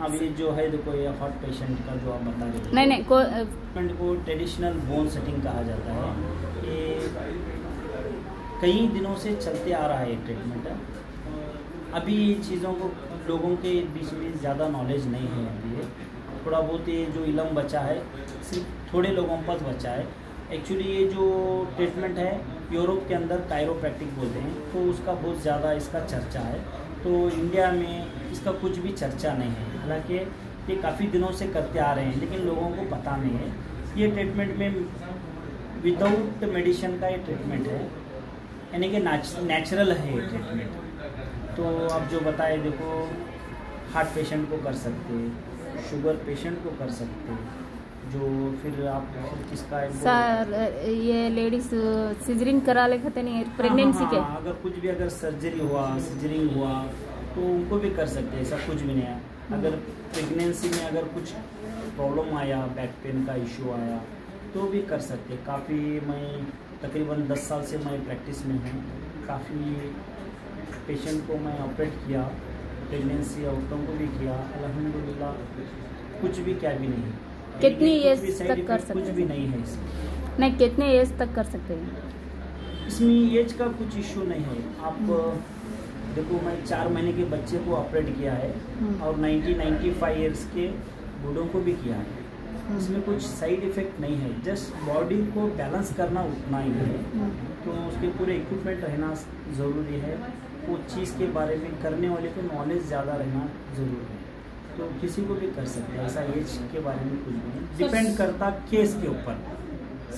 अभी जो है देखो ये हार्ट पेशेंट का जो आप बता रहे हो, नहीं ट्रीटमेंट को ट्रेडिशनल बोन सेटिंग कहा जाता है। ये कई दिनों से चलते आ रहा है ट्रीटमेंट। अभी चीज़ों को लोगों के बीच में ज़्यादा नॉलेज नहीं है। अभी ये थोड़ा बहुत ये जो इलम बचा है सिर्फ थोड़े लोगों के पास बचा है। एक्चुअली ये जो ट्रीटमेंट है यूरोप के अंदर कायरोप्रैक्टिक बोलते हैं, तो उसका बहुत ज़्यादा इसका चर्चा है। तो इंडिया में इसका कुछ भी चर्चा नहीं है। हालांकि ये काफ़ी दिनों से करते आ रहे हैं लेकिन लोगों को पता नहीं है। ये ट्रीटमेंट में विदाउट मेडिसिन का ये ट्रीटमेंट है, यानी कि नेचुरल है ये ट्रीटमेंट। तो आप जो बताए देखो, हार्ट पेशेंट को कर सकते, शुगर पेशेंट को कर सकते, जो फिर आप किसका है सर ये लेडीज सिजरिंग करा ले खाते नहीं प्रेगनेंसी के, अगर कुछ भी अगर सर्जरी हुआ, सिजरिंग हुआ तो उनको भी कर सकते हैं, ऐसा कुछ भी नहीं है। अगर प्रेगनेंसी में अगर कुछ प्रॉब्लम आया, बैक पेन का इशू आया तो भी कर सकते। काफ़ी मैं तकरीबन 10 साल से मैं प्रैक्टिस में हूँ। काफ़ी पेशेंट को मैं ऑपरेट किया, प्रेगनेंसी औरतों को भी किया, अल्हम्दुलिल्लाह कुछ भी क्या भी नहीं। कितनी एज तक कर सकते कुछ भी नहीं है इसमें। नहीं, कितने एज तक कर सकते हैं इसमें एज का कुछ इशू नहीं है। आप देखो, मैं 4 महीने के बच्चे को ऑपरेट किया है और 95 ईयर्स के बूढ़ों को भी किया है। इसमें कुछ साइड इफेक्ट नहीं है, जस्ट बॉडी को बैलेंस करना उतना ही है। तो उसके पूरे इक्विपमेंट रहना ज़रूरी है। वो चीज़ के बारे में करने वाले को नॉलेज ज़्यादा रहना ज़रूरी है। तो किसी को भी कर सकते हैं, ऐसा एज के बारे में कुछ नहीं। डिपेंड करता केस के ऊपर,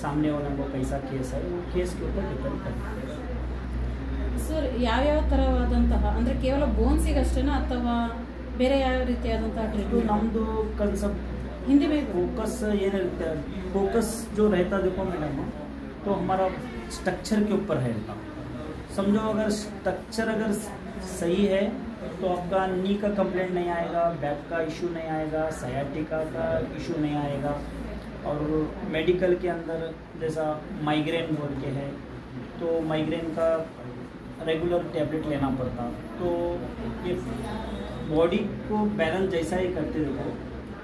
सामने वाले को कैसा केस है वो केस के ऊपर डिपेंड करता है। ಸರ್ ಯಾವ್ಯಾವ ಥರವಾದಂತಹ ಅಂದರೆ ಕೇವಲ ಬೋನ್ಸಿಗಷ್ಟೇನಾ ಅಥವಾ ಬೇರೆ ಯಾವ ರೀತಿಯಾದಂತಹ ಟ್ರೀಟ್ಮೆಂಟ್? ನಮ್ಮದು ಕನ್ಸೆಪ್ಟ್ हिंदी में फोकस ये रहता है। फोकस जो रहता देखो मैडम, तो हमारा स्ट्रक्चर के ऊपर रहता। समझो अगर स्ट्रक्चर अगर सही है तो आपका नी का कंप्लेंट नहीं आएगा, बैक का इशू नहीं आएगा, सयाटिका का इशू नहीं आएगा। और मेडिकल के अंदर जैसा माइग्रेन बोल के है, तो माइग्रेन का रेगुलर टैबलेट लेना पड़ता। तो ये बॉडी को बैलेंस जैसा ही करते देखो,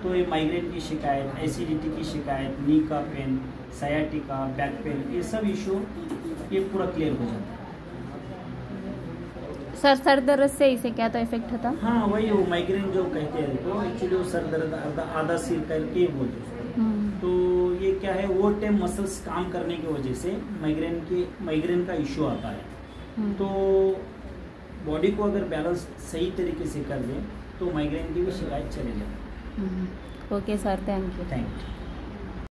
तो ये माइग्रेन की शिकायत, एसिडिटी की शिकायत, नी का पेन, सयाटिका, बैक पेन, ये सब इशू ये पूरा क्लियर हो जाता है। सर सर दर्द से इसे क्या तो इफेक्ट होता? हाँ, वही वो माइग्रेन जो कहते हैं देखो, एक्चुअली वो सर दर्द आधा सिर करके बोलते हैं। तो ये क्या है, वो टाइम मसल्स काम करने की वजह से माइग्रेन का इशू आता है। तो बॉडी को अगर बैलेंस सही तरीके से कर दें तो माइग्रेन की भी शिकायत चली जाए। Okay sir, thank you.